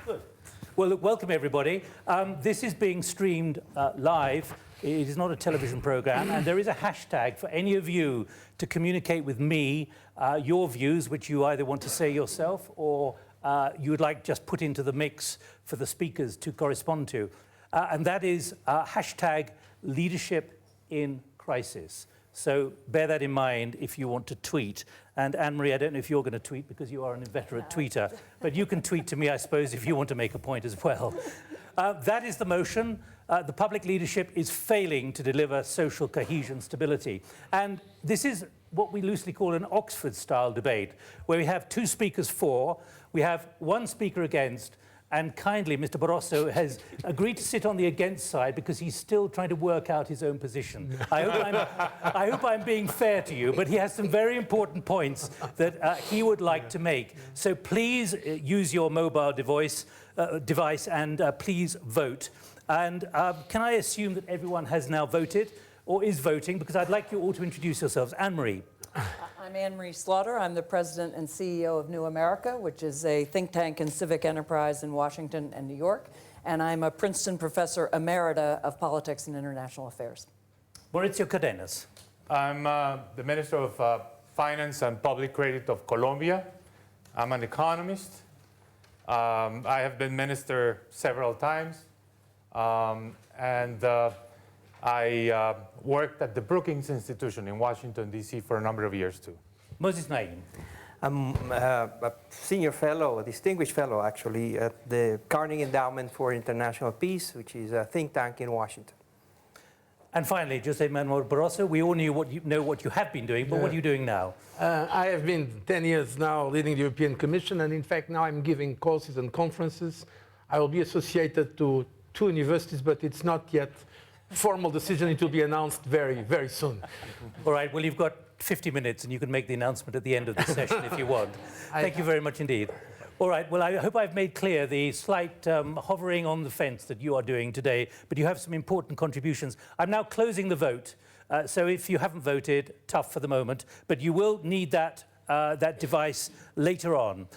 Good. Well, look, welcome everybody. This is being streamed live. It is not a television program, and there is a hashtag for any of you to communicate with me your views, which you either want to say yourself or you would like just put into the mix for the speakers to correspond to. And that is hashtag leadership in crisis. So bear that in mind if you want to tweet. And Anne-Marie, I don't know if you're going to tweet because you are an inveterate tweeter, but you can tweet to me, I suppose, if you want to make a point as well. That is the motion. The public leadership is failing to deliver social cohesion stability. And this is what we loosely call an Oxford-style debate, where we have two speakers for, we have one speaker against, and kindly, Mr. Barroso has agreed to sit on the against side because he's still trying to work out his own position. I hope I'm being fair to you, but he has some very important points that he would like to make. So please use your mobile device and please vote. And can I assume that everyone has now voted or is voting? Because I'd like you all to introduce yourselves. Anne-Marie. I'm Anne-Marie Slaughter. I'm the president and CEO of New America, which is a think tank and civic enterprise in Washington and New York. And I'm a Princeton professor emerita of politics and international affairs. Maurizio Cardenas. I'm the Minister of Finance and Public Credit of Colombia. I'm an economist. I have been minister several times. I worked at the Brookings Institution in Washington, D.C. for a number of years, too. Moses Naim. I'm a senior fellow, a distinguished fellow, actually, at the Carnegie Endowment for International Peace, which is a think tank in Washington. And finally, José Manuel Barroso, we all know what you have been doing, but what are you doing now? I have been 10 years now leading the European Commission, and in fact now I'm giving courses and conferences. I will be associated to 2 universities, but it's not yet formal decision. It will be announced very, very soon. All right, well, you've got 50 minutes and you can make the announcement at the end of the session if you want. Thank you very much indeed. All right, well, I hope I've made clear the slight hovering on the fence that you are doing today, but you have some important contributions. I'm now closing the vote, so if you haven't voted, tough for the moment, but you will need that, that device later on.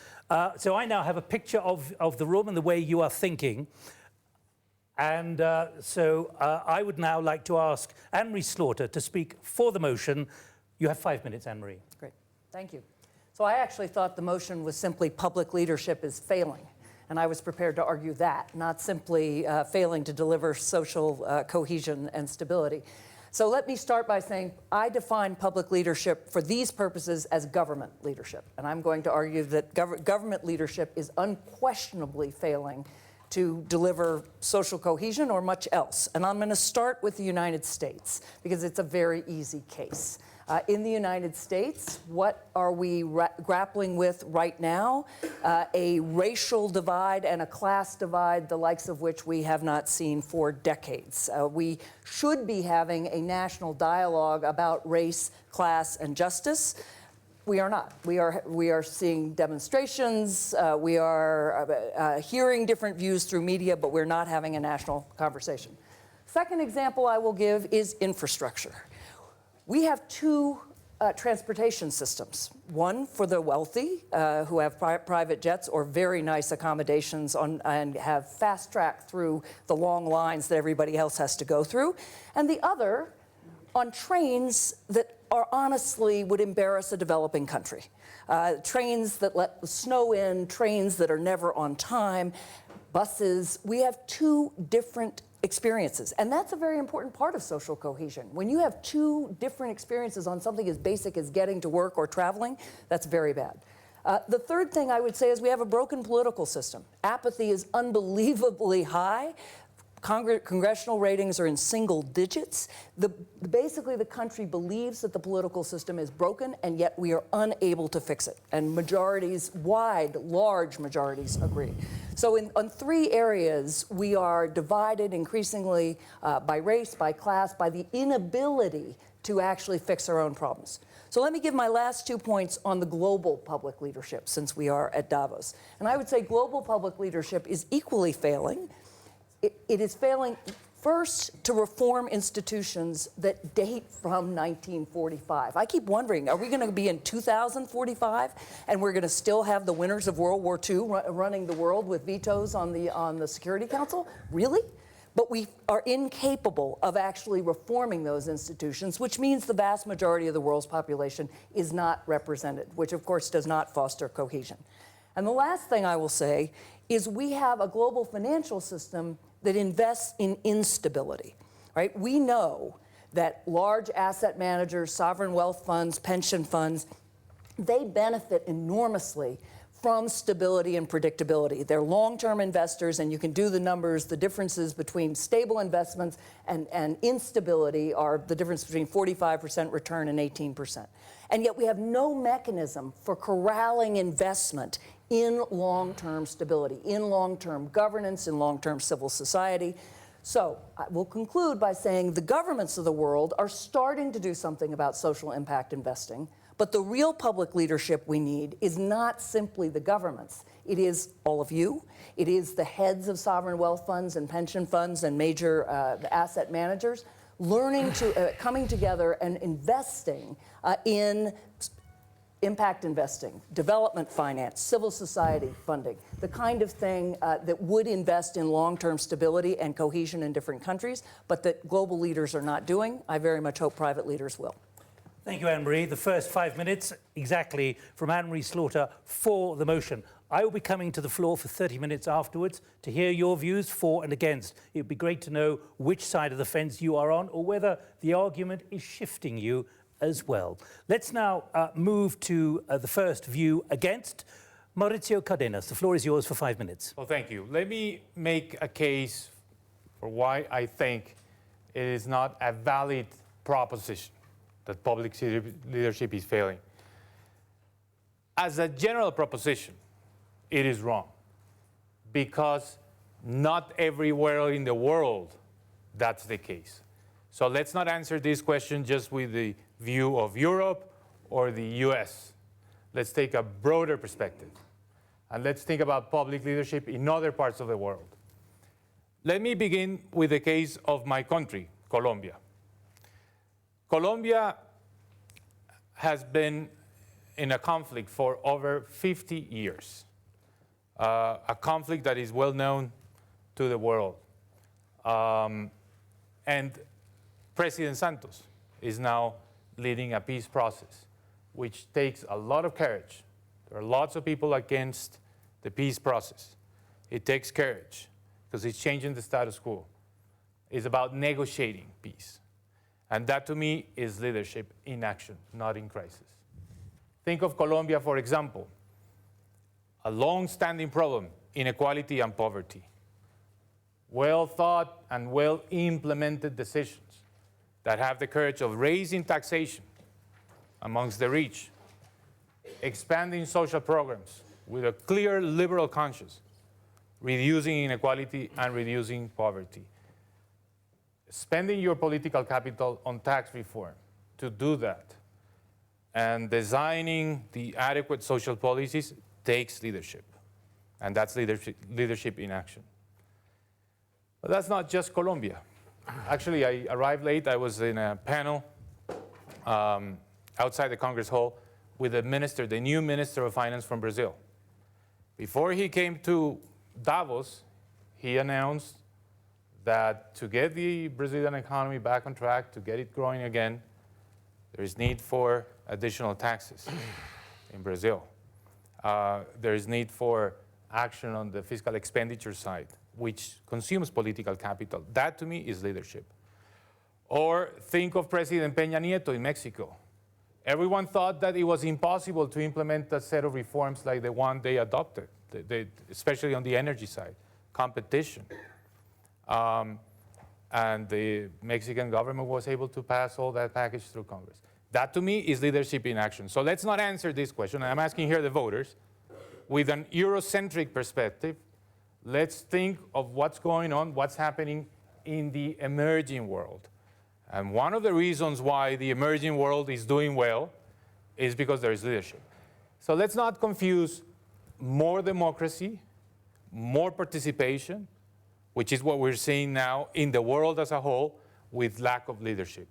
So I now have a picture of the room and the way you are thinking. And I would now like to ask Anne-Marie Slaughter to speak for the motion. You have 5 minutes, Anne-Marie. Great, thank you. So I actually thought the motion was simply public leadership is failing. And I was prepared to argue that, not simply failing to deliver social cohesion and stability. So let me start by saying I define public leadership for these purposes as government leadership. And I'm going to argue that government leadership is unquestionably failing to deliver social cohesion or much else. And I'm going to start with the United States because it's a very easy case. In the United States, what are we grappling with right now? A racial divide and a class divide, the likes of which we have not seen for decades. We should be having a national dialogue about race, class, and justice. We are not. We are seeing demonstrations. We are hearing different views through media, but we're not having a national conversation. Second example I will give is infrastructure. We have 2 transportation systems. One for the wealthy who have private jets or very nice accommodations and have fast track through the long lines that everybody else has to go through. And the other on trains that are honestly would embarrass a developing country. Trains that let the snow in, trains that are never on time, buses. We have 2 different experiences, and that's a very important part of social cohesion. When you have 2 different experiences on something as basic as getting to work or traveling, that's very bad. The third thing I would say is we have a broken political system. Apathy is unbelievably high. Congressional ratings are in single digits. Basically, the country believes that the political system is broken, and yet we are unable to fix it. And majorities, large majorities, agree. So on 3 areas, we are divided increasingly by race, by class, by the inability to actually fix our own problems. So let me give my last 2 points on the global public leadership, since we are at Davos. And I would say global public leadership is equally failing. It is failing First, to reform institutions that date from 1945. I keep wondering, are we going to be in 2045 and we're going to still have the winners of World War II running the world with vetoes on the Security Council? Really? But we are incapable of actually reforming those institutions, which means the vast majority of the world's population is not represented, which of course does not foster cohesion. And the last thing I will say is we have a global financial system that invests in instability, right? We know that large asset managers, sovereign wealth funds, pension funds, they benefit enormously from stability and predictability. They're long-term investors, and you can do the numbers. The differences between stable investments and instability are the difference between 45% return and 18%. And yet we have no mechanism for corralling investment in long-term stability, in long-term governance, in long-term civil society. So I will conclude by saying the governments of the world are starting to do something about social impact investing, but the real public leadership we need is not simply the governments. It is all of you. It is the heads of sovereign wealth funds and pension funds and major asset managers learning to, coming together and investing in impact investing, development finance, civil society funding, the kind of thing that would invest in long-term stability and cohesion in different countries, but that global leaders are not doing. I very much hope private leaders will. Thank you, Anne-Marie. The first 5 minutes, exactly, from Anne-Marie Slaughter for the motion. I will be coming to the floor for 30 minutes afterwards to hear your views for and against. It would be great to know which side of the fence you are on or whether the argument is shifting you as well. Let's now move to the first view against. Maurizio Cardenas, the floor is yours for 5 minutes. Well, thank you. Let me make a case for why I think it is not a valid proposition that public leadership is failing. As a general proposition, it is wrong, because not everywhere in the world that's the case. So let's not answer this question just with the view of Europe or the US. Let's take a broader perspective, and let's think about public leadership in other parts of the world. Let me begin with the case of my country, Colombia. Colombia has been in a conflict for over 50 years, a conflict that is well known to the world. And President Santos is now leading a peace process, which takes a lot of courage. There are lots of people against the peace process. It takes courage because it's changing the status quo. It's about negotiating peace. And that, to me, is leadership in action, not in crisis. Think of Colombia, for example, a long-standing problem, inequality and poverty. Well-thought and well-implemented decisions that have the courage of raising taxation amongst the rich, expanding social programs with a clear liberal conscience, reducing inequality and reducing poverty. Spending your political capital on tax reform to do that, and designing the adequate social policies takes leadership. And that's leadership in action. But that's not just Colombia. Actually, I arrived late. I was in a panel outside the Congress Hall with the new Minister of Finance from Brazil. Before he came to Davos, he announced that to get the Brazilian economy back on track, to get it growing again, there is need for additional taxes in Brazil. There is need for action on the fiscal expenditure side, which consumes political capital. That, to me, is leadership. Or think of President Peña Nieto in Mexico. Everyone thought that it was impossible to implement a set of reforms like the one they adopted, especially on the energy side, competition. And the Mexican government was able to pass all that package through Congress. That, to me, is leadership in action. So let's not answer this question. I'm asking here the voters, with an Eurocentric perspective, let's think of what's going on, what's happening in the emerging world. And one of the reasons why the emerging world is doing well is because there is leadership. So let's not confuse more democracy, more participation, which is what we're seeing now in the world as a whole with lack of leadership.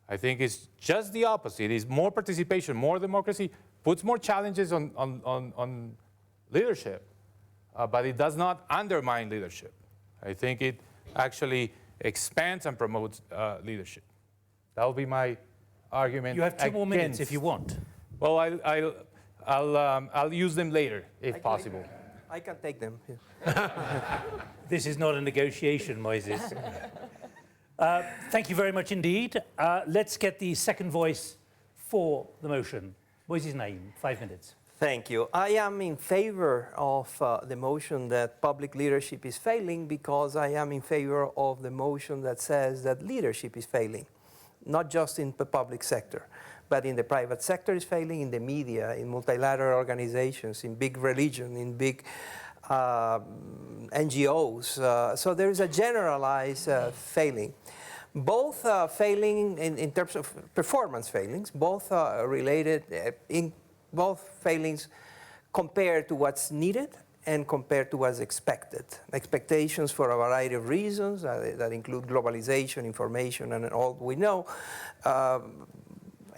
I think it's just the opposite. It's more participation, more democracy, puts more challenges on leadership, but it does not undermine leadership. I think it actually expands and promotes leadership. That will be my argument. You have 2 more minutes against. if you want. Well, I'll use them later, if possible. I can take them. Yeah. This is not a negotiation, Moises. Thank you very much indeed. Let's get the second voice for the motion. Moises Naim, 5 minutes. Thank you. I am in favor of the motion that public leadership is failing because I am in favor of the motion that says that leadership is failing, not just in the public sector, but in the private sector is failing, in the media, in multilateral organizations, in big religion, in big NGOs. So there is a generalized failing. Both failing in terms of performance failings, both related in both failings compared to what's needed and compared to what's expected. Expectations for a variety of reasons that include globalization, information, and all we know.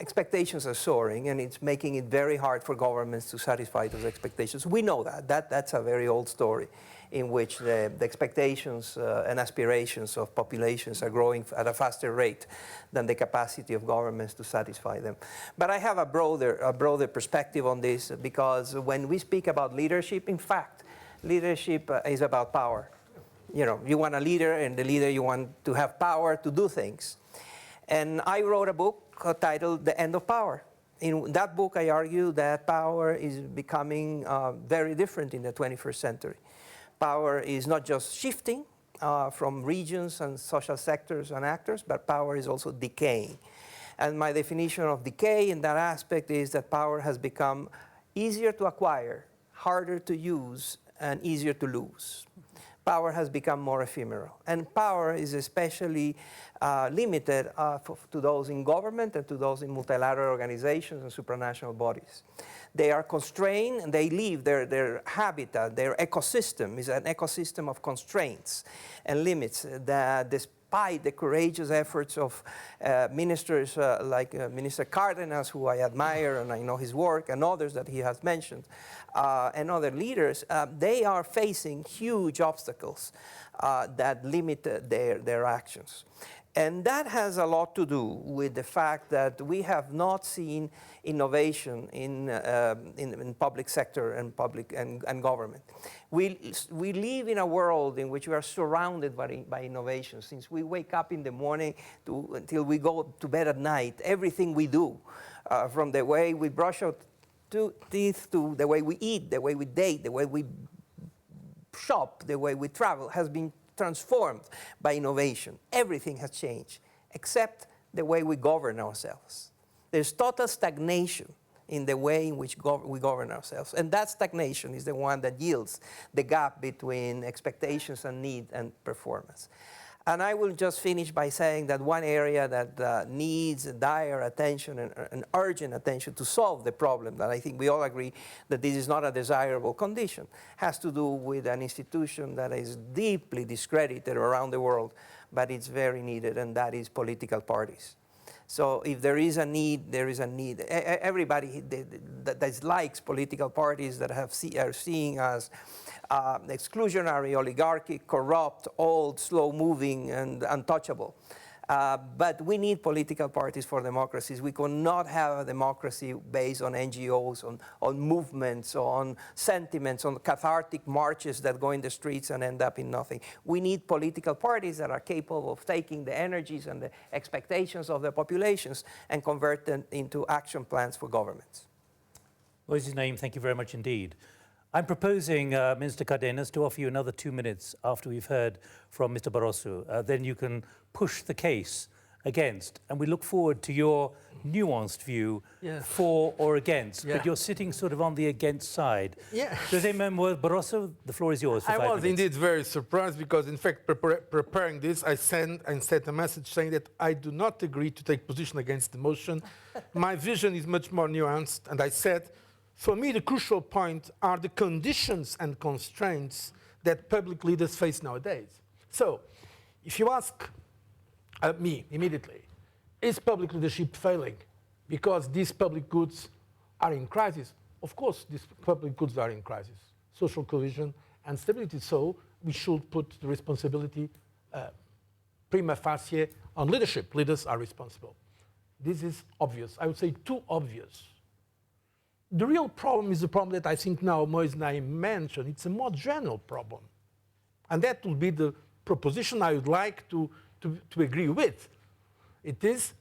Expectations are soaring, and it's making it very hard for governments to satisfy those expectations. We know that. That's a very old story in which the expectations and aspirations of populations are growing at a faster rate than the capacity of governments to satisfy them. But I have a broader perspective on this, because when we speak about leadership, in fact, leadership is about power. You know, you want a leader, and the leader, you want to have power to do things. And I wrote a book titled The End of Power. In that book, I argue that power is becoming very different in the 21st century. Power is not just shifting from regions and social sectors and actors, but power is also decaying. And my definition of decay in that aspect is that power has become easier to acquire, harder to use, and easier to lose. Power has become more ephemeral. And power is especially limited to those in government and to those in multilateral organizations and supranational bodies. They are constrained, and they leave their habitat, their ecosystem is an ecosystem of constraints and limits that, despite the courageous efforts of ministers like Minister Cardenas, who I admire and I know his work, and others that he has mentioned, and other leaders, they are facing huge obstacles that limit their actions. And that has a lot to do with the fact that we have not seen innovation in public sector and government. We live in a world in which we are surrounded by innovation. Since we wake up in the morning until we go to bed at night, everything we do, from the way we brush our teeth to the way we eat, the way we date, the way we shop, the way we travel, has been transformed by innovation. Everything has changed, except the way we govern ourselves. There's total stagnation in the way in which we govern ourselves. And that stagnation is the one that yields the gap between expectations and need and performance. And I will just finish by saying that one area that needs dire attention and urgent attention to solve the problem, that I think we all agree that this is not a desirable condition, has to do with an institution that is deeply discredited around the world, but it's very needed, and that is political parties. So if there is a need, there is a need. Everybody that likes political parties that are seeing as exclusionary, oligarchic, corrupt, old, slow-moving, and untouchable. But we need political parties for democracies. We cannot have a democracy based on NGOs, on movements, on sentiments, on cathartic marches that go in the streets and end up in nothing. We need political parties that are capable of taking the energies and the expectations of the populations and convert them into action plans for governments. Moises Naim, thank you very much indeed. I'm proposing, Minister Cardenas, to offer you another 2 minutes after we've heard from Mr. Barroso. Then you can push the case against. And we look forward to your nuanced view for or against. But you're sitting sort of on the against side. José Manuel Barroso, the floor is yours for 5 minutes. I was indeed very surprised because, in fact, preparing this, I sent a message saying that I do not agree to take position against the motion. My vision is much more nuanced, and I said, for me, the crucial point are the conditions and constraints that public leaders face nowadays. So, if you ask me immediately, is public leadership failing because these public goods are in crisis? Of course, these public goods are in crisis. Social cohesion and stability. So we should put the responsibility prima facie on leadership. Leaders are responsible. This is obvious. I would say too obvious. The real problem is the problem that I think now Moise Naim mentioned. It's a more general problem. And that would be the proposition I would like to agree with. It is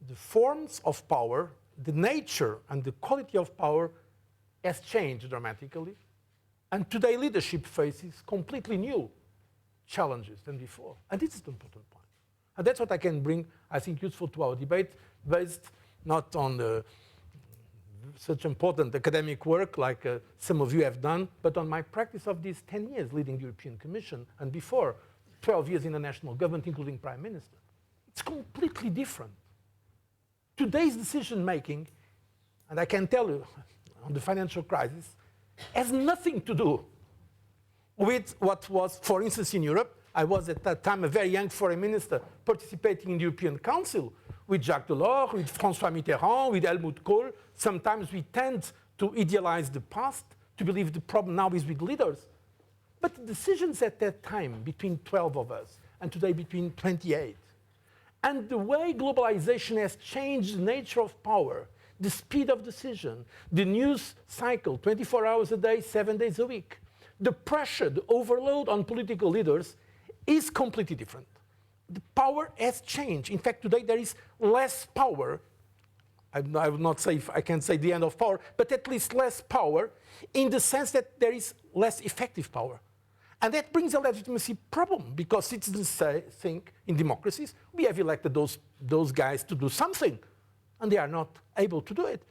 the forms of power, the nature and the quality of power has changed dramatically. And today leadership faces completely new challenges than before. And this is the important point. And that's what I can bring, I think, useful to our debate, based not on such important academic work like some of you have done, but on my practice of these 10 years leading the European Commission, and before 12 years in the national government, including Prime Minister. It's completely different. Today's decision-making, and I can tell you, on the financial crisis, has nothing to do with what was, for instance, in Europe. I was at that time a very young foreign minister participating in the European Council with Jacques Delors, with François Mitterrand, with Helmut Kohl. Sometimes we tend to idealize the past, to believe the problem now is with leaders. But the decisions at that time, between 12 of us, and today between 28, and the way globalization has changed the nature of power, the speed of decision, the news cycle, 24 hours a day, 7 days a week, the pressure, the overload on political leaders is completely different. The power has changed. In fact, today there is less power. I would not say, if I can say the end of power, but at least less power in the sense that there is less effective power. And that brings a legitimacy problem, because citizens think in democracies, we have elected those guys to do something, and they are not able to do it.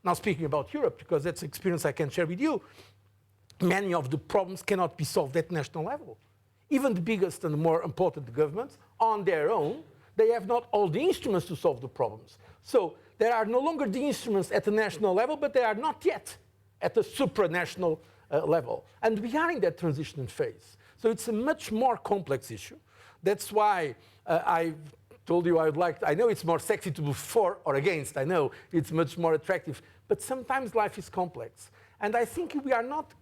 Now, speaking about Europe, because that's an experience I can share with you, many of the problems cannot be solved at national level. Even the biggest and the more important governments, on their own, they have not all the instruments to solve the problems. So there are no longer the instruments at the national level, but they are not yet at the supranational level. And we are in that transition phase. So it's a much more complex issue. That's why I told you I know it's more sexy to be for or against. I know it's much more attractive. But sometimes life is complex. And I think we are not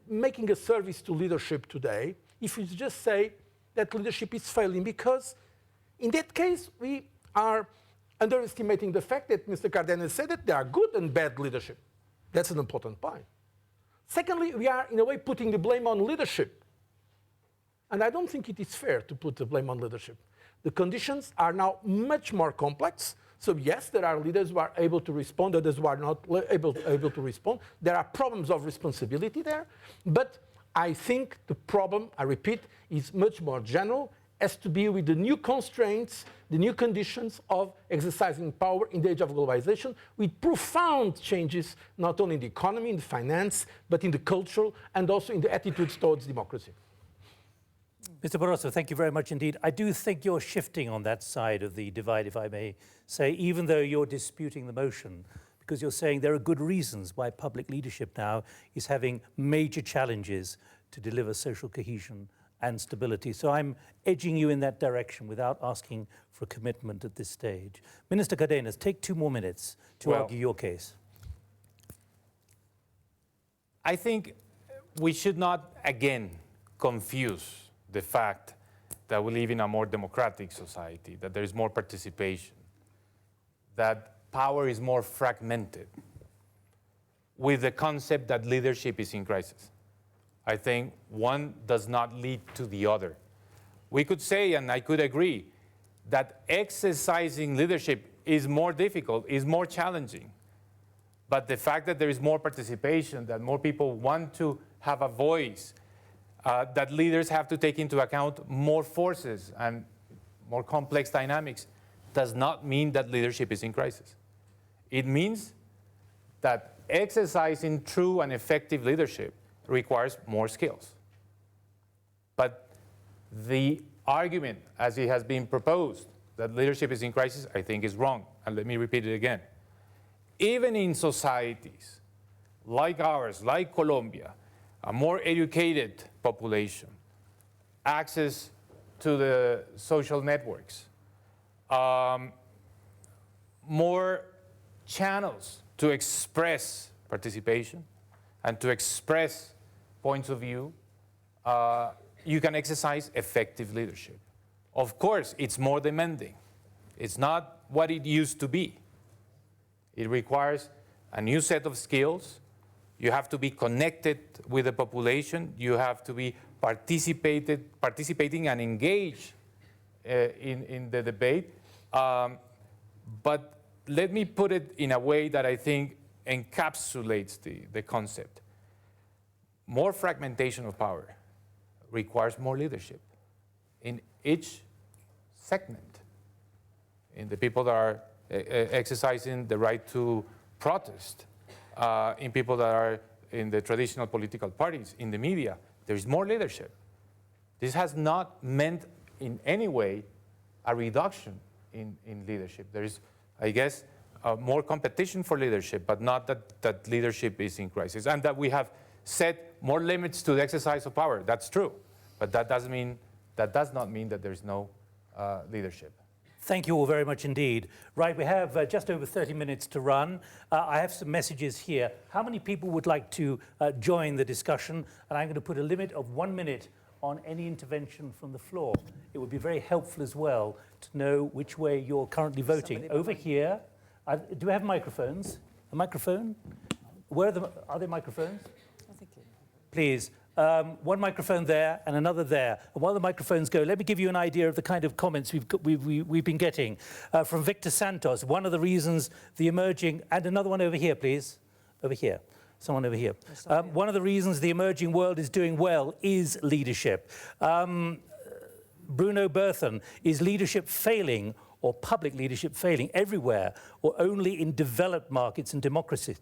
making a service to leadership today if we just say that leadership is failing, because in that case, we are underestimating the fact that Mr. Cardenas said that there are good and bad leadership. That's an important point. Secondly, we are, in a way, putting the blame on leadership. And I don't think it is fair to put the blame on leadership. The conditions are now much more complex. So yes, there are leaders who are able to respond, others who are not able to respond. There are problems of responsibility there. But I think the problem, I repeat, is much more general, has to be with the new constraints, the new conditions of exercising power in the age of globalization, with profound changes, not only in the economy, in the finance, but in the cultural and also in the attitudes towards democracy. Mr. Barroso, thank you very much indeed. I do think you're shifting on that side of the divide, if I may say, even though you're disputing the motion, because you're saying there are good reasons why public leadership now is having major challenges to deliver social cohesion and stability. So I'm edging you in that direction without asking for a commitment at this stage. Minister Cardenas, take 2 more minutes to argue your case. I think we should not, again, confuse the fact that we live in a more democratic society, that there is more participation, that power is more fragmented, with the concept that leadership is in crisis. I think one does not lead to the other. We could say, and I could agree, that exercising leadership is more difficult, is more challenging. But the fact that there is more participation, that more people want to have a voice, that leaders have to take into account more forces and more complex dynamics, does not mean that leadership is in crisis. It means that exercising true and effective leadership requires more skills. But the argument, as it has been proposed, that leadership is in crisis, I think is wrong. And let me repeat it again. Even in societies like ours, like Colombia, a more educated population, access to the social networks, more channels to express participation and to express points of view, you can exercise effective leadership. Of course, it's more demanding. It's not what it used to be. It requires a new set of skills. You have to be connected with the population. You have to be participating and engaged in the debate. But let me put it in a way that I think encapsulates the concept. More fragmentation of power requires more leadership in each segment. In the people that are exercising the right to protest, in people that are in the traditional political parties, in the media, there is more leadership. This has not meant in any way a reduction in leadership. There is, I guess, more competition for leadership, but not that leadership is in crisis. And that we have set more limits to the exercise of power. That's true. But that does not mean that there's no leadership. Thank you all very much indeed. Right, we have just over 30 minutes to run. I have some messages here. How many people would like to join the discussion? And I'm going to put a limit of 1 minute on any intervention from the floor. It would be very helpful as well to know which way you're currently voting. Over here, do we have microphones? A microphone? Are there microphones? Please. One microphone there and another there. And while the microphones go, let me give you an idea of the kind of comments we've been getting. From Victor Santos, one of the reasons the emerging, and another one over here, please. Over here. Someone over here. One of the reasons the emerging world is doing well is leadership. Bruno Berthen, is leadership failing or public leadership failing everywhere or only in developed markets and democracies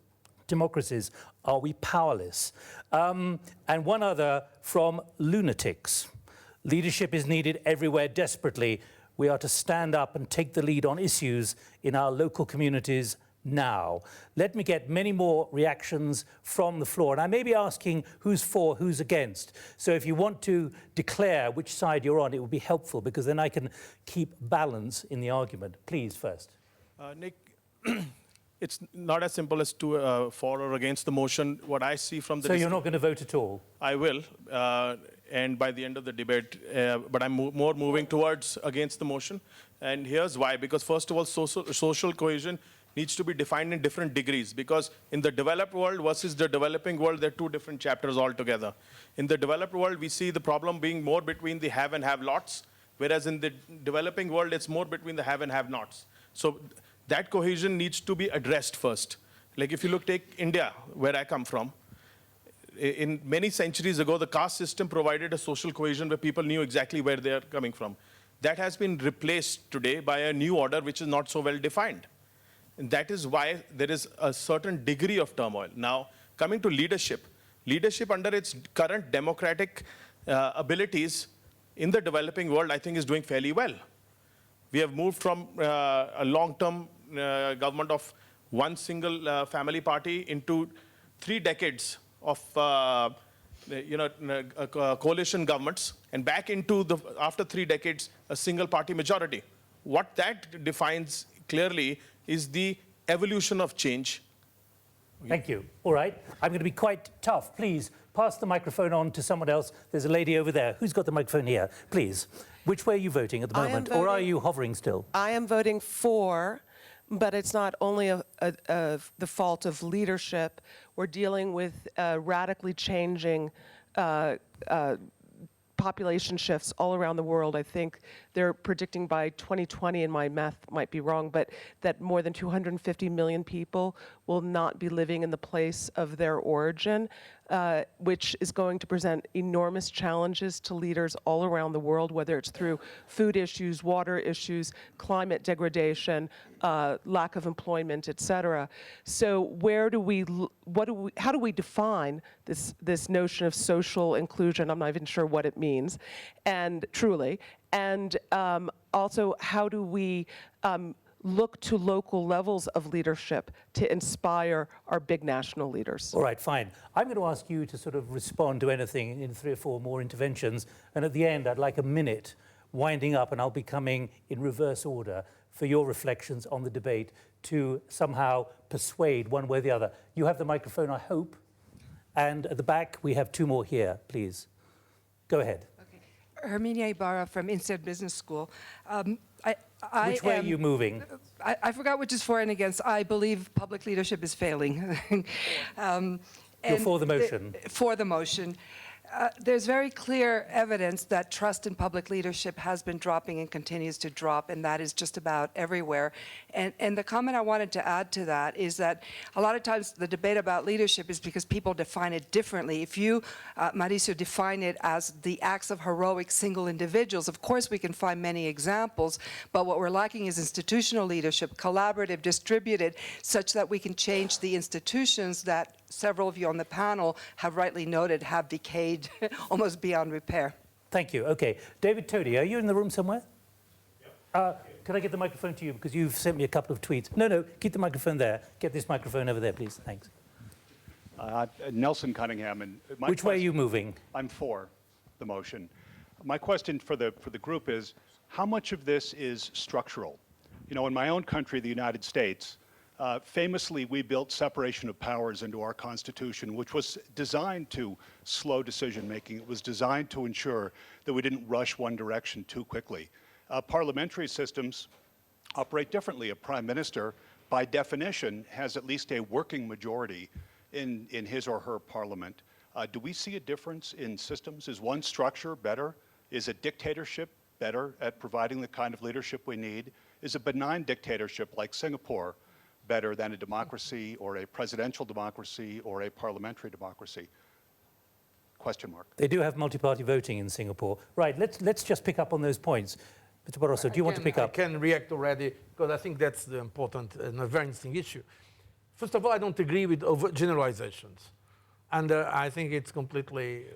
are we powerless? And one other from Lunatics. Leadership is needed everywhere desperately. We are to stand up and take the lead on issues in our local communities now. Let me get many more reactions from the floor. And I may be asking who's for, who's against. So if you want to declare which side you're on, it would be helpful because then I can keep balance in the argument. Please, first. Nick, it's not as simple as to for or against the motion. What I see from the... So you're not going to vote at all? I will, and by the end of the debate, but I'm more moving towards against the motion. And here's why. Because first of all, social cohesion needs to be defined in different degrees. Because in the developed world versus the developing world, they're two different chapters altogether. In the developed world, we see the problem being more between the have and have-lots, whereas in the developing world, it's more between the have and have-nots. So that cohesion needs to be addressed first. Like if you take India, where I come from, in many centuries ago, the caste system provided a social cohesion where people knew exactly where they are coming from. That has been replaced today by a new order which is not so well defined. And that is why there is a certain degree of turmoil. Now, coming to leadership, leadership under its current democratic abilities in the developing world, I think is doing fairly well. We have moved from a long-term government of one single family party into 3 decades of coalition governments, and back into after 3 decades, a single party majority. What that defines clearly is the evolution of change. Thank you. All right. I'm going to be quite tough. Please pass the microphone on to someone else. There's a lady over there. Who's got the microphone here? Please. Which way are you voting at the moment? Or are you hovering still? I am voting for, but it's not only the fault of leadership. We're dealing with radically changing population shifts all around the world. I think they're predicting by 2020, and my math might be wrong, but that more than 250 million people will not be living in the place of their origin, which is going to present enormous challenges to leaders all around the world, whether it's through food issues, water issues, climate degradation, lack of employment, et cetera. So how do we define this notion of social inclusion? I'm not even sure what it means, and truly. And also, how do we look to local levels of leadership to inspire our big national leaders. All right, fine. I'm going to ask you to sort of respond to anything in 3 or 4 more interventions. And at the end, I'd like a minute winding up, and I'll be coming in reverse order for your reflections on the debate to somehow persuade one way or the other. You have the microphone, I hope. And at the back, we have 2 more here, please. Go ahead. Herminia Ibarra from Instead Business School. Which way are you moving? I forgot which is for and against. I believe public leadership is failing. You're for the motion. For the motion. There's very clear evidence that trust in public leadership has been dropping and continues to drop, and that is just about everywhere. And the comment I wanted to add to that is that a lot of times the debate about leadership is because people define it differently. If you, Mauricio, define it as the acts of heroic single individuals, of course we can find many examples, but what we're lacking is institutional leadership, collaborative, distributed, such that we can change the institutions that several of you on the panel have rightly noted have decayed almost beyond repair. Thank you. Okay. David Tody, are you in the room somewhere? Yep. Can I get the microphone to you? Because you've sent me a couple of tweets. No, keep the microphone there. Get this microphone over there, please. Thanks. Nelson Cunningham. And Which way are you moving? I'm for the motion. My question for the group is, how much of this is structural? You know, in my own country, the United States, famously, we built separation of powers into our Constitution, which was designed to slow decision-making. It was designed to ensure that we didn't rush one direction too quickly. Parliamentary systems operate differently. A prime minister, by definition, has at least a working majority in his or her parliament. Do we see a difference in systems? Is one structure better? Is a dictatorship better at providing the kind of leadership we need? Is a benign dictatorship like Singapore better than a democracy or a presidential democracy or a parliamentary democracy? Question mark. They do have multi-party voting in Singapore. Right, let's just pick up on those points. Mr. Barroso, do you want to pick up? I can react already, because I think that's the important and a very interesting issue. First of all, I don't agree with over generalizations. And I think it's completely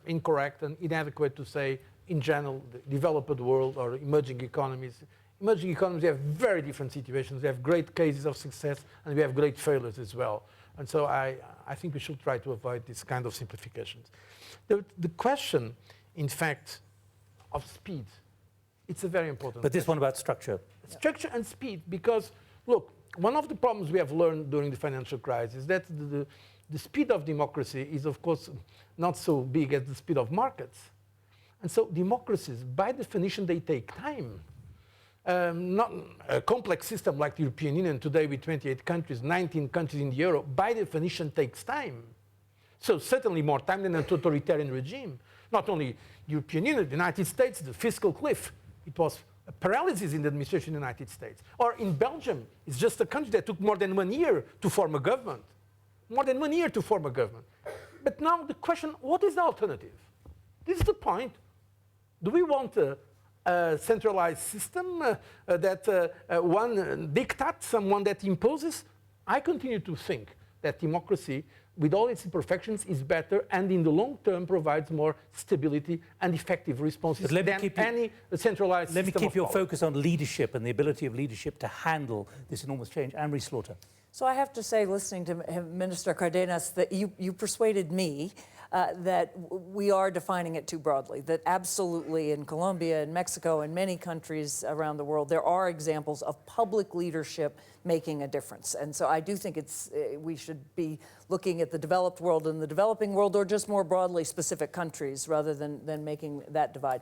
incorrect and inadequate to say, in general, the developed world or emerging economies have very different situations. We have great cases of success, and we have great failures as well. And so I think we should try to avoid this kind of simplifications. The question, in fact, of speed, it's a very important But this question. one about structure. Structure and speed, because, look, one of the problems we have learned during the financial crisis is that the speed of democracy is, of course, not so big as the speed of markets. And so democracies, by definition, they take time. Not a complex system like the European Union today with 28 countries, 19 countries in the euro, by definition takes time. So certainly more time than a totalitarian regime. Not only the European Union, the United States, the fiscal cliff. It was a paralysis in the administration in the United States. Or in Belgium, it's just a country that took more than 1 year to form a government. More than 1 year to form a government. But now the question, what is the alternative? This is the point. Do we want a centralized system that one dictates, someone that imposes? I continue to think that democracy, with all its imperfections, is better and in the long term provides more stability and effective responses than any centralized system. Let me keep your power. focus on leadership and the ability of leadership to handle this enormous change. Anne-Marie Slaughter. So I have to say, listening to Minister Cardenas, that you persuaded me that we are defining it too broadly, that absolutely in Colombia and Mexico and many countries around the world, there are examples of public leadership making a difference. And so I do think we should be looking at the developed world and the developing world, or just more broadly specific countries, rather than making that divide.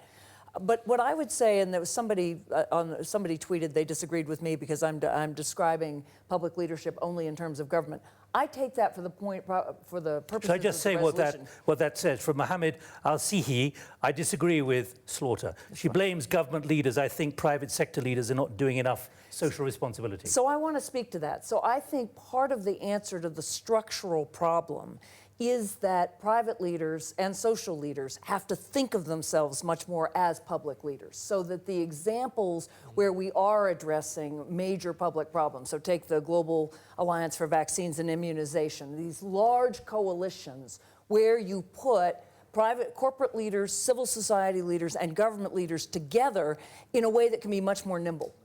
But what I would say, and there was somebody tweeted they disagreed with me because I'm describing public leadership only in terms of government. I take that for the purposes Should I just of say the resolution. what that says? From Mohammed Al-Sihi, I disagree with Slaughter. She blames government leaders. I think private sector leaders are not doing enough social responsibility. So I want to speak to that. So I think part of the answer to the structural problem is that private leaders and social leaders have to think of themselves much more as public leaders, so that the examples where we are addressing major public problems, so take the Global Alliance for Vaccines and Immunization, these large coalitions where you put private corporate leaders, civil society leaders, and government leaders together in a way that can be much more nimble.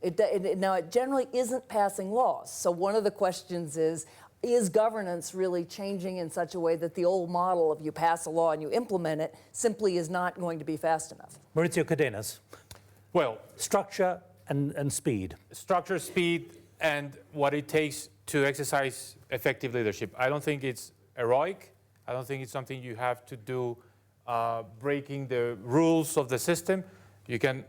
Now, it generally isn't passing laws. So one of the questions is governance really changing in such a way that the old model of you pass a law and you implement it simply is not going to be fast enough? Maurizio Cardenas, Well, structure and speed. structure, speed, and what it takes to exercise effective leadership. I don't think it's heroic. I don't think it's something you have to do breaking the rules of the system. You can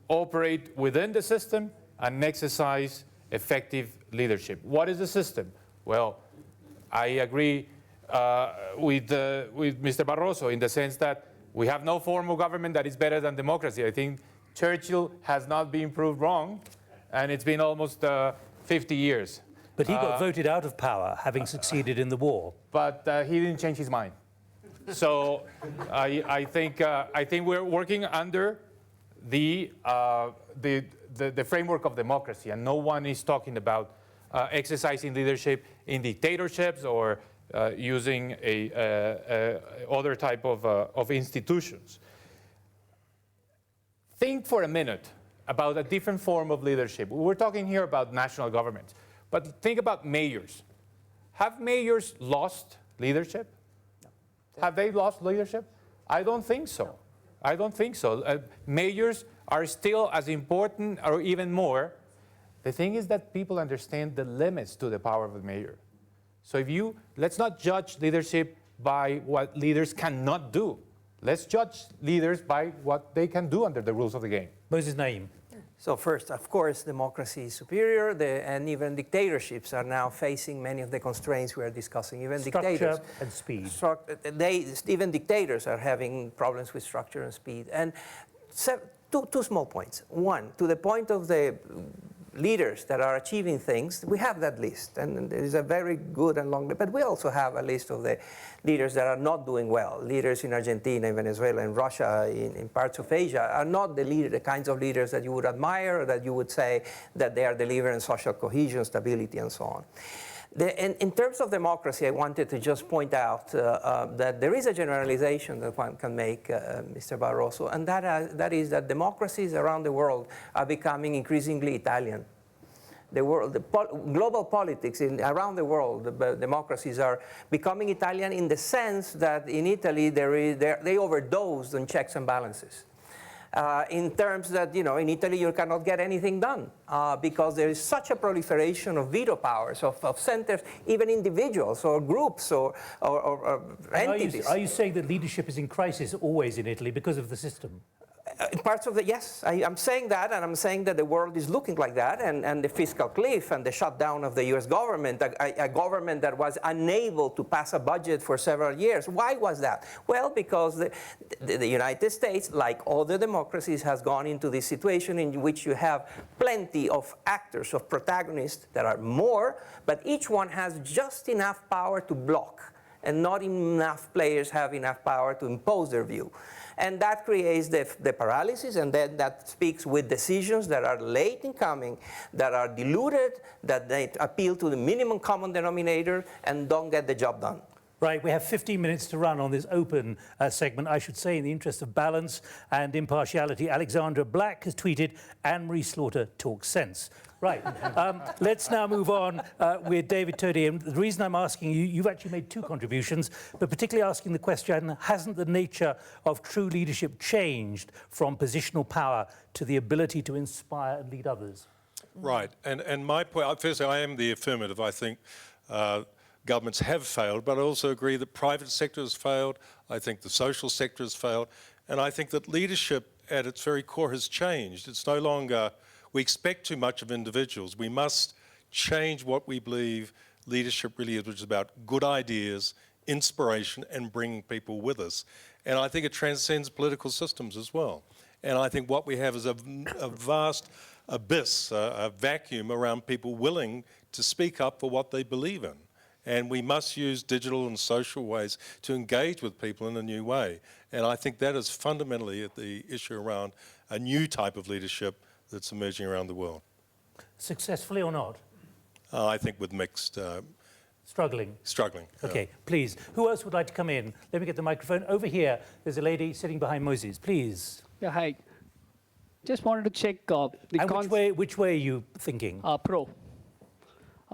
operate within the system and exercise effective leadership. What is the system? Well, I agree with Mr. Barroso in the sense that we have no form of government that is better than democracy. I think Churchill has not been proved wrong, and it's been almost 50 years. But he got voted out of power, having succeeded in the war. But he didn't change his mind. So I think we're working under the framework of democracy, and no one is talking about exercising leadership in dictatorships or using other type of institutions. Think for a minute about a different form of leadership. We're talking here about national governments, but think about mayors. Have mayors lost leadership? No. Have they lost leadership? I don't think so. No. I don't think so. Mayors are still as important or even more. The thing is that people understand the limits to the power of the mayor. So let's not judge leadership by what leaders cannot do. Let's judge leaders by what they can do under the rules of the game. Moses Naim. So first, of course, democracy is superior, and even dictatorships are now facing many of the constraints we are discussing. Even Structure and speed. Even dictators are having problems with structure and speed. And two small points. One, to the point of the leaders that are achieving things, we have that list, and there is a very good and long list, but we also have a list of the leaders that are not doing well. Leaders in Argentina, in Venezuela, in Russia, in parts of Asia are not the kinds of leaders that you would admire or that you would say that they are delivering social cohesion, stability, and so on. In terms of democracy, I wanted to just point out that there is a generalization that one can make, Mr. Barroso, and that is that democracies around the world are becoming increasingly Italian. Global politics around the world, the democracies are becoming Italian in the sense that in Italy they overdosed on checks and balances. In terms that, in Italy you cannot get anything done because there is such a proliferation of veto powers, of centers, even individuals or groups or entities. Are you saying that leadership is in crisis always in Italy because of the system? Parts of yes, I'm saying that, and I'm saying that the world is looking like that, and the fiscal cliff and the shutdown of the US government, a government that was unable to pass a budget for several years. Why was that? Well, because the United States, like other democracies, has gone into this situation in which you have plenty of actors, of protagonists that are more, but each one has just enough power to block, and not enough players have enough power to impose their view. And that creates the paralysis, and then that speaks with decisions that are late in coming, that are diluted, that they appeal to the minimum common denominator and don't get the job done. Right, we have 15 minutes to run on this open segment. I should say, in the interest of balance and impartiality, Alexandra Black has tweeted, Anne-Marie Slaughter talks sense. Right, let's now move on with David Todi. And the reason I'm asking you, you've actually made two contributions, but particularly asking the question, hasn't the nature of true leadership changed from positional power to the ability to inspire and lead others? Right, and my point, firstly, I am the affirmative. I think governments have failed, but I also agree that private sector has failed. I think the social sector has failed. And I think that leadership at its very core has changed. It's no longer, we expect too much of individuals. We must change what we believe leadership really is, which is about good ideas, inspiration, and bringing people with us. And I think it transcends political systems as well. And I think what we have is a vast abyss, a vacuum around people willing to speak up for what they believe in. And we must use digital and social ways to engage with people in a new way. And I think that is fundamentally the issue around a new type of leadership that's emerging around the world. Successfully or not? I think with mixed Struggling. Struggling. yeah. Okay, please. Who else would like to come in? Let me get the microphone. Over here, there's a lady sitting behind Moses. Please. Yeah, hi. Just wanted to check the And which way are you thinking? pro.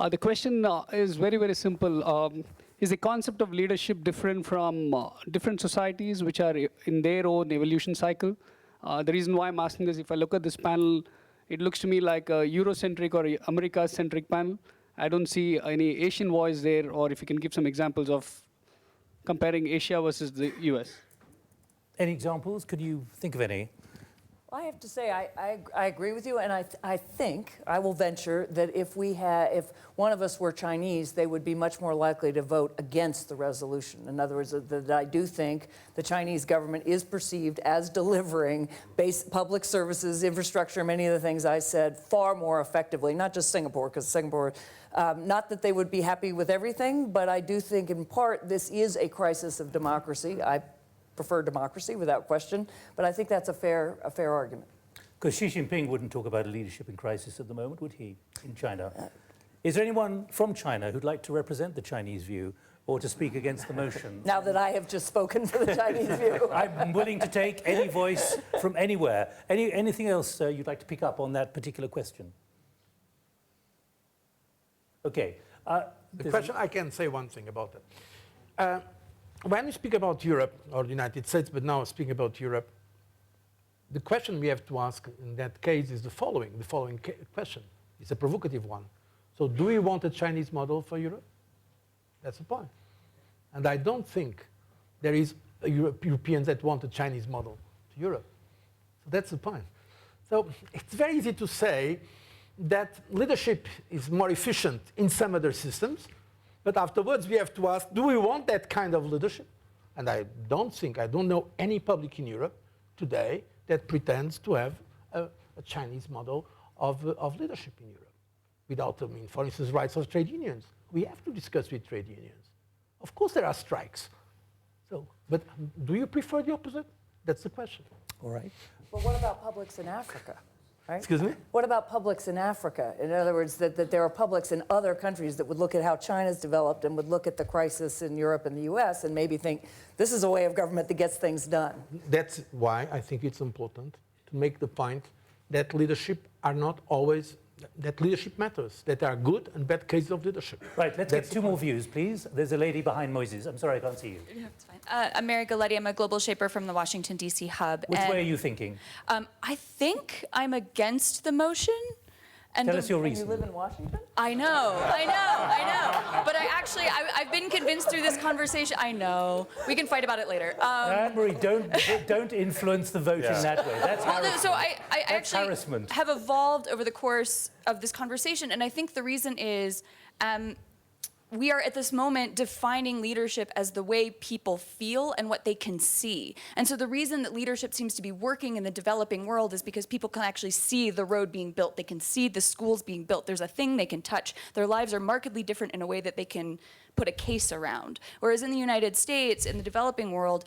The question is very, very simple. Is the concept of leadership different from different societies which are in their own evolution cycle? The reason why I'm asking this, if I look at this panel, it looks to me like a Eurocentric or America-centric panel. I don't see any Asian voice there, or if you can give some examples of comparing Asia versus the US. Any examples? Could you think of any? I have to say, I agree with you, and I think, I will venture, that if one of us were Chinese, they would be much more likely to vote against the resolution. In other words, that I do think the Chinese government is perceived as delivering public services, infrastructure, many of the things I said, far more effectively, not just Singapore, because Singapore, not that they would be happy with everything, but I do think in part this is a crisis of democracy. I prefer democracy without question, but I think that's a fair argument. Because Xi Jinping wouldn't talk about a leadership in crisis at the moment, would he, in China? Is there anyone from China who'd like to represent the Chinese view or to speak against the motion? Now that I have just spoken for the Chinese view. I'm willing to take any voice from anywhere. Anything else you'd like to pick up on that particular question? Okay. The question, I can say one thing about it. When we speak about Europe or the United States, but now speaking about Europe, the question we have to ask in that case is the following question. It's a provocative one. So do we want a Chinese model for Europe? That's the point. And I don't think there is Europeans that want a Chinese model to Europe. So that's the point. So it's very easy to say that leadership is more efficient in some other systems, but afterwards we have to ask, do we want that kind of leadership? And I don't know any public in Europe today that pretends to have a Chinese model of leadership in Europe. Without, for instance, rights of trade unions. We have to discuss with trade unions. Of course there are strikes. But do you prefer the opposite? That's the question. All right. But what about publics in Africa? Right? Excuse me? What about publics in Africa? In other words, that there are publics in other countries that would look at how China's developed and would look at the crisis in Europe and the US and maybe think, this is a way of government that gets things done. That's why I think it's important to make the point that leadership are not always, that leadership matters, that there are good and bad cases of leadership. Right, let's get two more views, please. There's a lady behind Moses. I'm sorry, I can't see you. Yeah, it's fine. I'm Mary Galletti. I'm a global shaper from the Washington, D.C. hub. Which way are you thinking? I think I'm against the motion. And Tell us your reason. You live in Washington? I know. But I've been convinced through this conversation. I know. We can fight about it later. Anne-Marie, don't influence the vote in that way. That's harassment. So I actually harassment. have evolved over the course of this conversation, and I think the reason is we are at this moment defining leadership as the way people feel and what they can see. And so the reason that leadership seems to be working in the developing world is because people can actually see the road being built. They can see the schools being built. There's a thing they can touch. Their lives are markedly different in a way that they can put a case around. Whereas in the United States, in the developing world,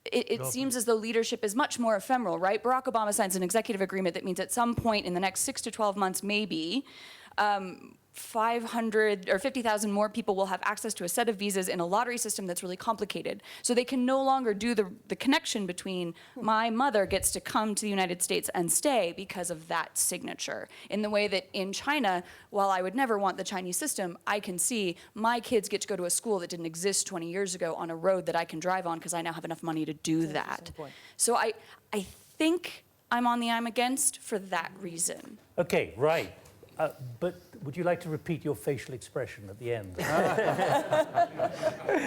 it seems as though leadership is much more ephemeral, right? Barack Obama signs an executive agreement that means at some point in the next 6 to 12 months, maybe, 500 or 50,000 more people will have access to a set of visas in a lottery system that's really complicated. So they can no longer do the connection between my mother gets to come to the United States and stay because of that signature. In the way that in China, while I would never want the Chinese system, I can see my kids get to go to a school that didn't exist 20 years ago on a road that I can drive on because I now have enough money to do that. So I think I'm on the I'm against for that reason. Okay, right. But would you like to repeat your facial expression at the end?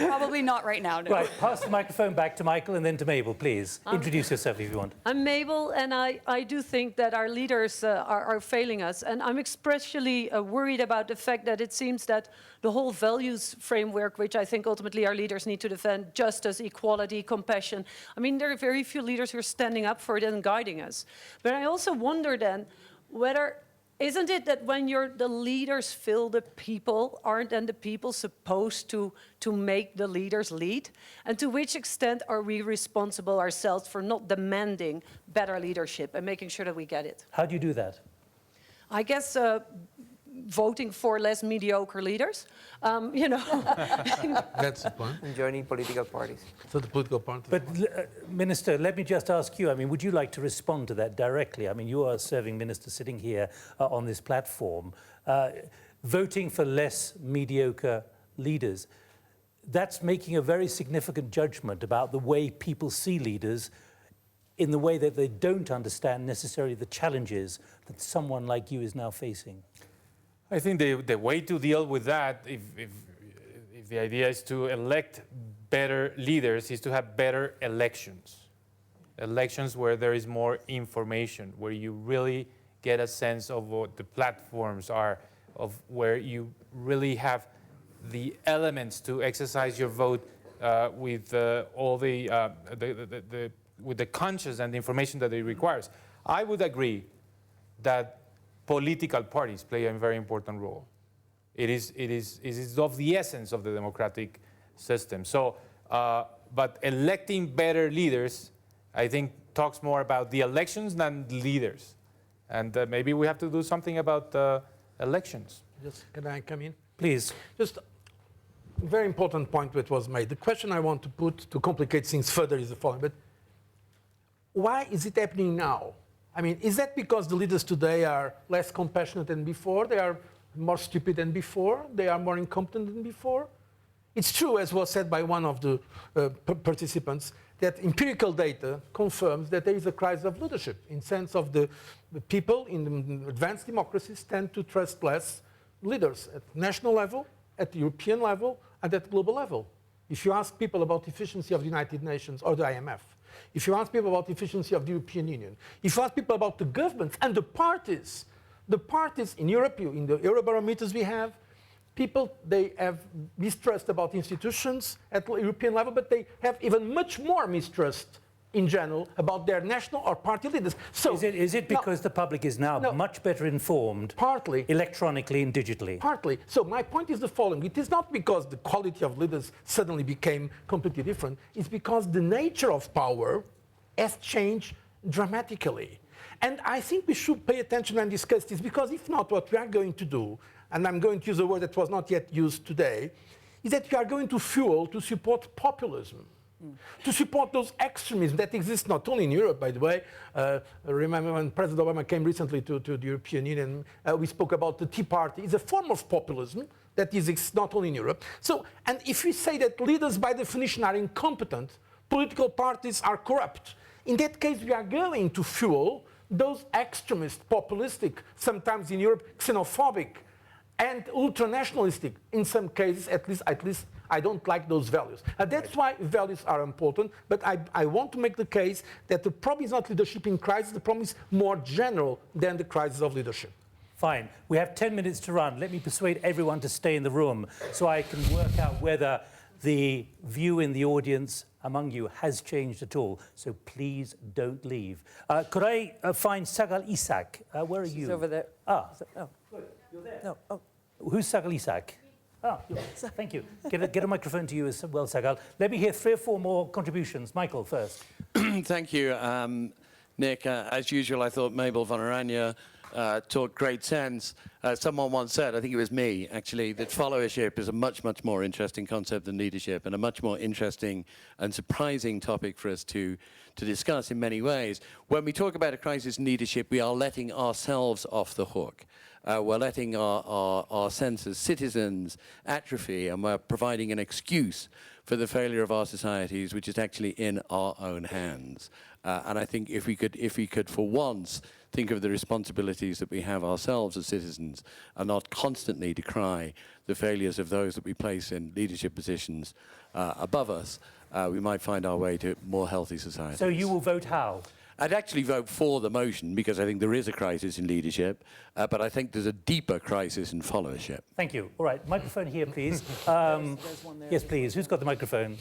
Probably not right now, no. Right, pass the microphone back to Michael and then to Mabel, please. Introduce yourself if you want. I'm Mabel, and I do think that our leaders are failing us. And I'm especially worried about the fact that it seems that the whole values framework, which I think ultimately our leaders need to defend, justice, equality, compassion, I mean, there are very few leaders who are standing up for it and guiding us. But I also wonder then whether isn't it that when the leaders fill the people, aren't then the people supposed to make the leaders lead? And to which extent are we responsible ourselves for not demanding better leadership and making sure that we get it? How do you do that? I guess voting for less mediocre leaders. You know. That's the point. And joining political parties. So the political parties. But, Minister, let me just ask you, I mean, would you like to respond to that directly? I mean, you are a serving minister sitting here on this platform. Voting for less mediocre leaders, that's making a very significant judgment about the way people see leaders in the way that they don't understand necessarily the challenges that someone like you is now facing. I think the way to deal with that, if the idea is to elect better leaders, is to have better elections. Elections where there is more information, where you really get a sense of what the platforms are, of where you really have the elements to exercise your vote with all with the conscience and the information that it requires. I would agree that political parties play a very important role. It is of the essence of the democratic system. So, but electing better leaders, I think, talks more about the elections than leaders. And maybe we have to do something about elections. Just, can I come in? Please. Just a very important point that was made. The question I want to put to complicate things further is the following. But why is it happening now? I mean, is that because the leaders today are less compassionate than before? They are more stupid than before? They are more incompetent than before? It's true, as was said by one of the participants, that empirical data confirms that there is a crisis of leadership, in the sense of the people in advanced democracies tend to trust less leaders at national level, at the European level, and at global level. If you ask people about the efficiency of the United Nations or the IMF, if you ask people about the efficiency of the European Union, if you ask people about the governments and the parties in Europe, in the Eurobarometers we have, people, they have mistrust about institutions at European level, but they have even much more mistrust in general about their national or party leaders. So is it because the public is now much better informed, partly, electronically and digitally? Partly. So my point is the following. It is not because the quality of leaders suddenly became completely different. It's because the nature of power has changed dramatically. And I think we should pay attention and discuss this, because if not, what we are going to do, and I'm going to use a word that was not yet used today, is that we are going to support populism. To support those extremisms that exist not only in Europe, by the way. Remember when President Obama came recently to the European Union, we spoke about the Tea Party. It's a form of populism that exists not only in Europe. So, and if we say that leaders by definition are incompetent, political parties are corrupt, in that case we are going to fuel those extremist, populistic, sometimes in Europe xenophobic, and ultranationalistic, in some cases, at least I don't like those values. And that's why values are important, but I want to make the case that the problem is not leadership in crisis, the problem is more general than the crisis of leadership. Fine. We have 10 minutes to run. Let me persuade everyone to stay in the room so I can work out whether the view in the audience among you has changed at all. So please don't leave. Could I find Sagal Isak? Where are you? She's over there. Ah. Oh. Good. You're there. No. Oh. Who's Sagal Isak? Ah, thank you. Get a microphone to you as well, Sagal. Let me hear 3 or 4 more contributions. Michael, first. Thank you, Nick. As usual, I thought Mabel von Oranje talked great sense. Someone once said, I think it was me, actually, that followership is a much, much more interesting concept than leadership, and a much more interesting and surprising topic for us to discuss in many ways. When we talk about a crisis in leadership, we are letting ourselves off the hook. We're letting our sense as citizens atrophy, and we're providing an excuse for the failure of our societies, which is actually in our own hands. And I think if we could for once think of the responsibilities that we have ourselves as citizens, and not constantly decry the failures of those that we place in leadership positions above us, we might find our way to more healthy societies. So you will vote how? I'd actually vote for the motion, because I think there is a crisis in leadership, but I think there's a deeper crisis in followership. Thank you. All right, microphone here, please. There's one there. Yes, please. Who's got the microphone?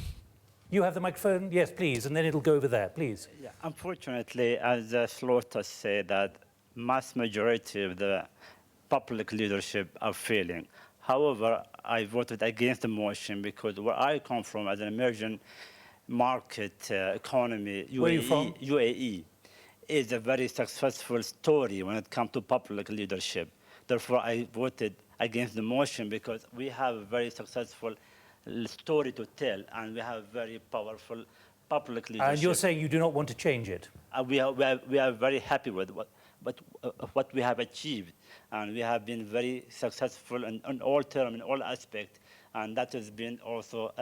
You have the microphone? Yes, please. And then it'll go over there, please. Yeah, unfortunately, as the slaughter said, that mass majority of the public leadership are failing. However, I voted against the motion because where I come from as an emerging market economy, Where are you from? UAE, is a very successful story when it comes to public leadership. Therefore, I voted against the motion because we have a very successful story to tell, and we have very powerful public leadership. And you're saying you do not want to change it? We are very happy with what we have achieved, and we have been very successful in all terms, in all aspects, and that has been also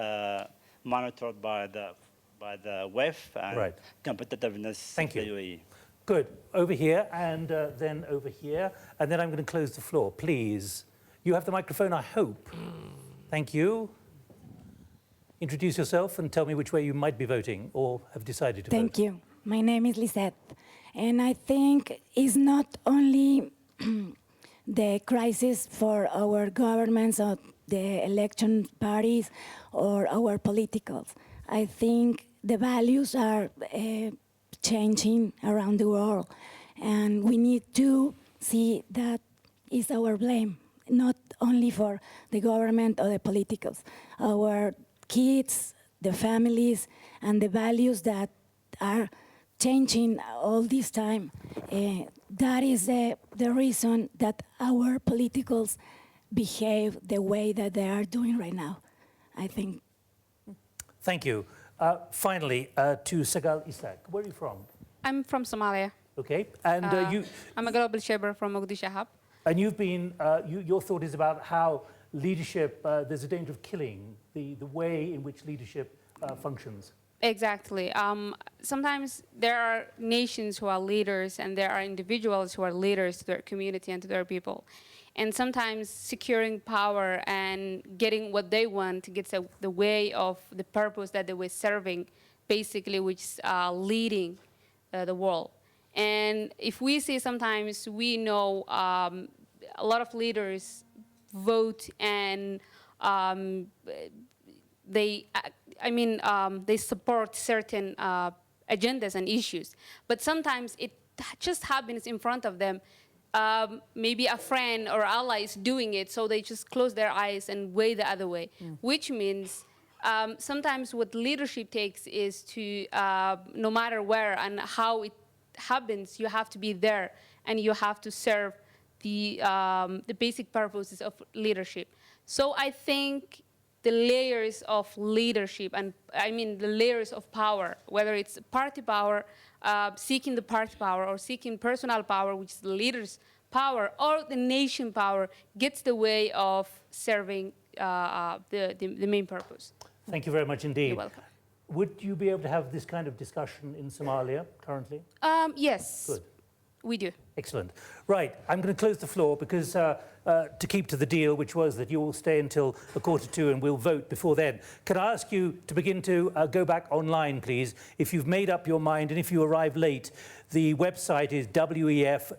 monitored by the WEF and competitiveness. Thank you. The UAE. Good. Over here, and then over here, and then I'm going to close the floor. Please, you have the microphone, I hope. Thank you. Introduce yourself and tell me which way you might be voting or have decided to vote. Thank you. My name is Lisette, and I think it's not only the crisis for our governments or the election parties or our politicals. I think the values are changing around the world, and we need to see that is our blame, not only for the government or the politicals. Our kids, the families, and the values that are changing all this time. That is the reason that our politicals behave the way that they are doing right now, I think. Thank you. Finally, to Sagal Isaac. Where are you from? I'm from Somalia. Okay. And I'm a global shaper from Mogadishu Hub. And you've been, your thought is about how leadership, there's a danger of killing the way in which leadership functions. Exactly. Sometimes there are nations who are leaders and there are individuals who are leaders to their community and to their people. And sometimes securing power and getting what they want gets the way of the purpose that they were serving, basically, which is leading the world. And if we see sometimes, we know a lot of leaders vote and they support certain agendas and issues. But sometimes it just happens in front of them. Maybe a friend or ally is doing it, so they just close their eyes and weigh the other way, which means sometimes what leadership takes is to, no matter where and how it happens, you have to be there and you have to serve the basic purposes of leadership. So I think the layers of leadership, and I mean the layers of power, whether it's party power, seeking the party power, or seeking personal power, which is the leader's power, or the nation power, gets the way of serving the main purpose. Thank you very much indeed. You're welcome. Would you be able to have this kind of discussion in Somalia currently? Yes. Good. We do. Excellent. Right, I'm going to close the floor because to keep to the deal, which was that you will stay until 1:45 and we'll vote before then. Can I ask you to begin to go back online, please, if you've made up your mind, and if you arrive late, the website is wef.ch/vote,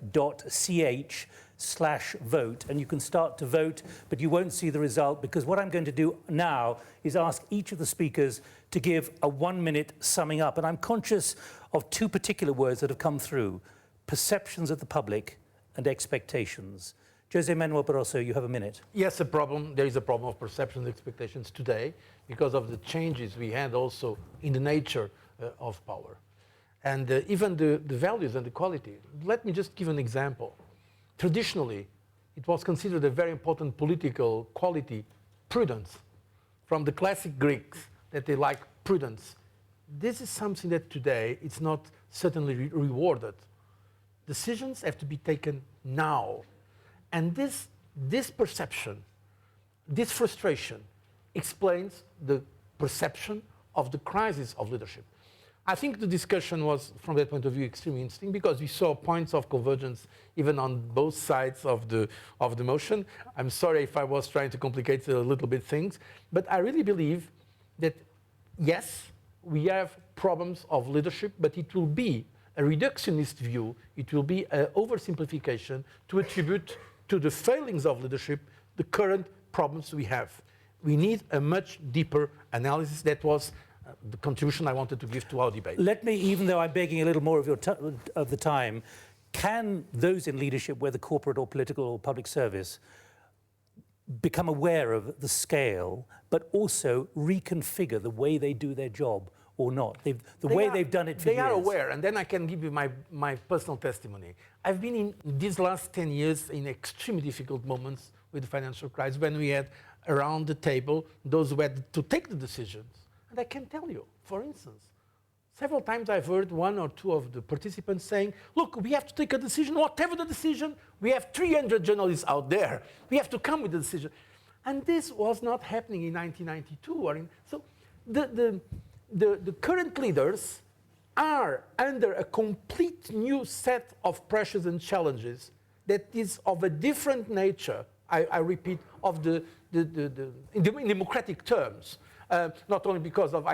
and you can start to vote, but you won't see the result, because what I'm going to do now is ask each of the speakers to give a 1-minute summing up. And I'm conscious of two particular words that have come through: perceptions of the public and expectations. Jose Manuel Barroso, you have a minute. Yes, there is a problem of perceptions and expectations today because of the changes we had also in the nature of power. And even the values and the quality. Let me just give an example. Traditionally, it was considered a very important political quality, prudence. From the classic Greeks, that they like prudence. This is something that today it's not certainly rewarded. Decisions have to be taken now. And this perception, this frustration, explains the perception of the crisis of leadership. I think the discussion was, from that point of view, extremely interesting because we saw points of convergence even on both sides of the motion. I'm sorry if I was trying to complicate a little bit things, but I really believe that, yes, we have problems of leadership, but it will be a reductionist view, it will be an oversimplification to attribute to the failings of leadership the current problems we have. We need a much deeper analysis. That was the contribution I wanted to give to our debate. Let me, even though I'm begging a little more of the time, can those in leadership, whether corporate or political or public service, become aware of the scale, but also reconfigure the way they do their job or not? The way they've done it for years. They are aware, and then I can give you my personal testimony. I've been in these last 10 years in extremely difficult moments with the financial crisis when we had around the table those who had to take the decisions. And I can tell you, for instance, several times I've heard one or two of the participants saying, look, we have to take a decision, whatever the decision. We have 300 journalists out there. We have to come with a decision. And this was not happening in 1992. So the current leaders are under a complete new set of pressures and challenges that is of a different nature, I repeat, of in democratic terms. Not only because of,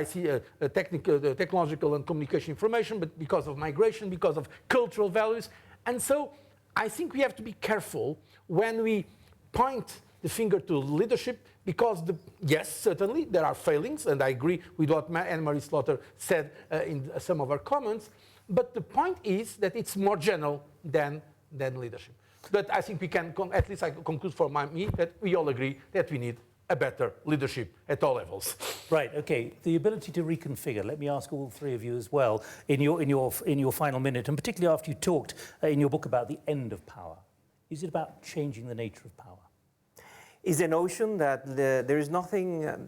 technological and communication information, but because of migration, because of cultural values. And so I think we have to be careful when we point the finger to leadership, because yes, certainly there are failings, and I agree with what Anne-Marie Slaughter said in some of her comments, but the point is that it's more general than leadership. But I think we can, at least I conclude for me, that we all agree that we need a better leadership at all levels. Right, okay. The ability to reconfigure, let me ask all three of you as well, in your final minute, and particularly after you talked in your book about the end of power. Is it about changing the nature of power? Is the notion that there is nothing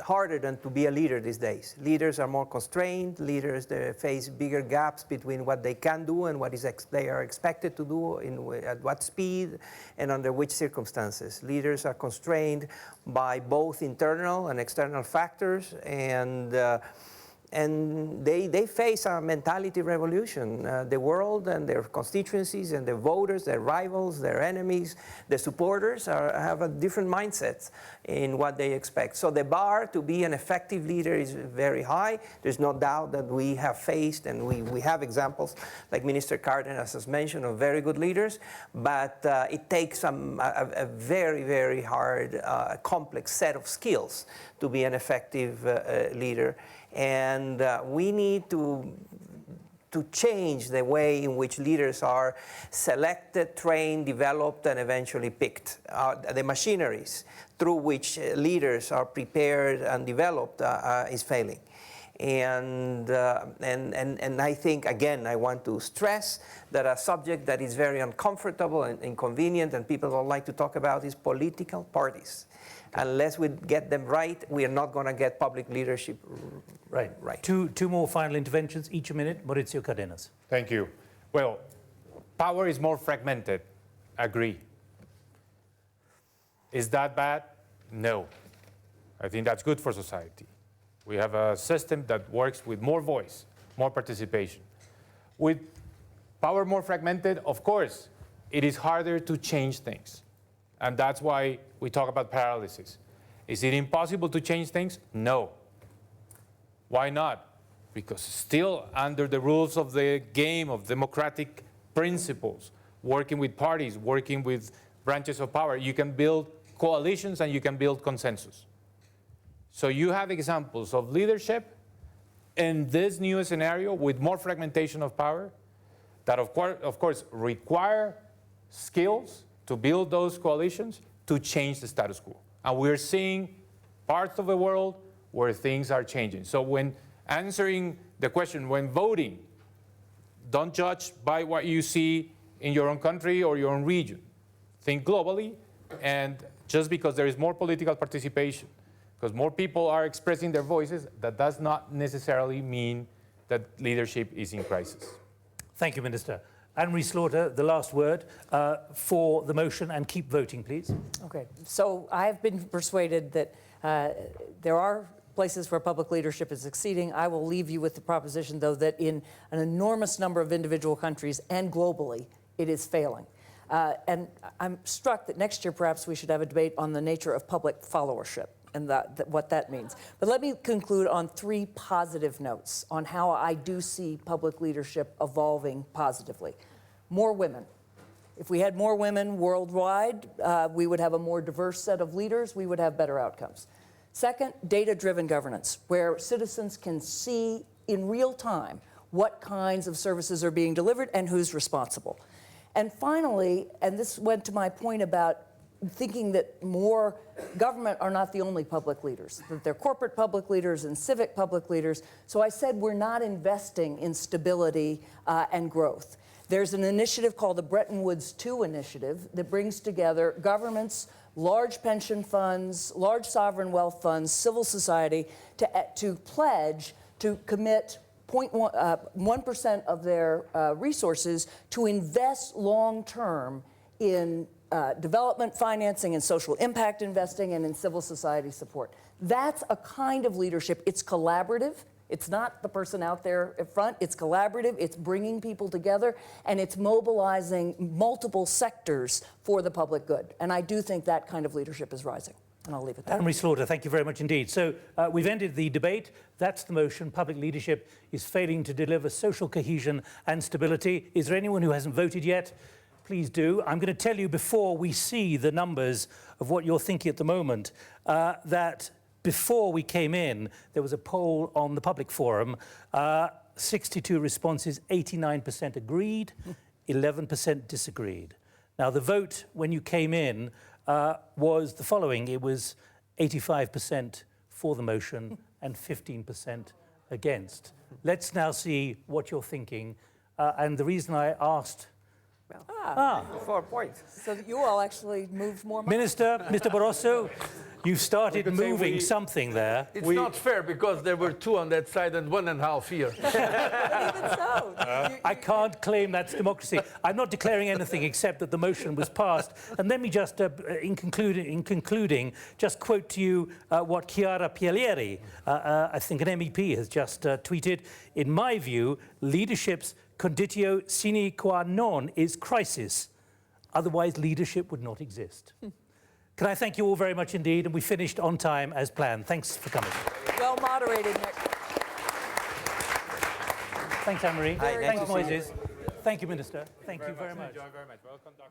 harder than to be a leader these days. Leaders are more constrained. Leaders they face bigger gaps between what they can do and what they are expected to do, at what speed and under which circumstances. Leaders are constrained by both internal and external factors, and they face a mentality revolution. The world and their constituencies and their voters, their rivals, their enemies, the supporters have a different mindset in what they expect. So the bar to be an effective leader is very high. There's no doubt that we have faced, and we have examples, like Minister Cardenas has mentioned, of very good leaders, but it takes a very, very hard, complex set of skills to be an effective leader. And we need to change the way in which leaders are selected, trained, developed, and eventually picked. The machineries through which leaders are prepared and developed is failing. And I think, again, I want to stress that a subject that is very uncomfortable and inconvenient and people don't like to talk about is political parties. Unless we get them right, we are not going to get public leadership right. Two more final interventions, each a minute. Maurizio Cardenas. Thank you. Well, power is more fragmented. Agree. Is that bad? No. I think that's good for society. We have a system that works with more voice, more participation. With power more fragmented, of course, it is harder to change things. And that's why we talk about paralysis. Is it impossible to change things? No. Why not? Because still under the rules of the game of democratic principles, working with parties, working with branches of power, you can build coalitions and you can build consensus. So you have examples of leadership in this new scenario with more fragmentation of power that of course require skills to build those coalitions to change the status quo. And we're seeing parts of the world where things are changing. So when answering the question, when voting, don't judge by what you see in your own country or your own region. Think globally, and just because there is more political participation, because more people are expressing their voices, that does not necessarily mean that leadership is in crisis. Thank you, Minister. Anne-Marie Slaughter, the last word for the motion, and keep voting, please. Okay, so I've been persuaded that there are places where public leadership is succeeding. I will leave you with the proposition, though, that in an enormous number of individual countries and globally, it is failing. And I'm struck that next year, perhaps, we should have a debate on the nature of public followership and what that means. But let me conclude on three positive notes on how I do see public leadership evolving positively. More women. If we had more women worldwide, we would have a more diverse set of leaders. We would have better outcomes. Second, data-driven governance, where citizens can see in real time what kinds of services are being delivered and who's responsible. And finally, and this went to my point about thinking that more government are not the only public leaders, that they're corporate public leaders and civic public leaders. So I said we're not investing in stability and growth. There's an initiative called the Bretton Woods II initiative that brings together governments, large pension funds, large sovereign wealth funds, civil society to pledge to commit 1% of their resources to invest long-term in development financing and social impact investing and in civil society support. That's a kind of leadership. It's collaborative. It's not the person out there in front. It's collaborative. It's bringing people together, and it's mobilizing multiple sectors for the public good. And I do think that kind of leadership is rising. And I'll leave it there. Anne-Marie Slaughter, thank you very much indeed. So we've ended the debate. That's the motion. Public leadership is failing to deliver social cohesion and stability. Is there anyone who hasn't voted yet? Please do. I'm going to tell you before we see the numbers of what you're thinking at the moment, that before we came in, there was a poll on the public forum, 62 responses, 89% agreed, 11% disagreed. Now, the vote when you came in was the following. It was 85% for the motion and 15% against. Let's now see what you're thinking. And the reason I asked... 4 points. So you all actually moved more money. Minister, Mr. Barroso, you've started moving something there. It's not fair because there were 2 on that side and 1.5 here. Even so. I can't claim that's democracy. I'm not declaring anything except that the motion was passed. And let me just, in concluding, just quote to you what Chiara Pielieri, I think an MEP, has just tweeted. In my view, leadership's conditio sine qua non is crisis. Otherwise, leadership would not exist. Can I thank you all very much indeed? And we finished on time as planned. Thanks for coming. Well moderated, Nick. Thanks, Anne-Marie. Hi, Thanks, Moises. Thank you, Minister. Thank you very much. Enjoy very much. Welcome, Dr.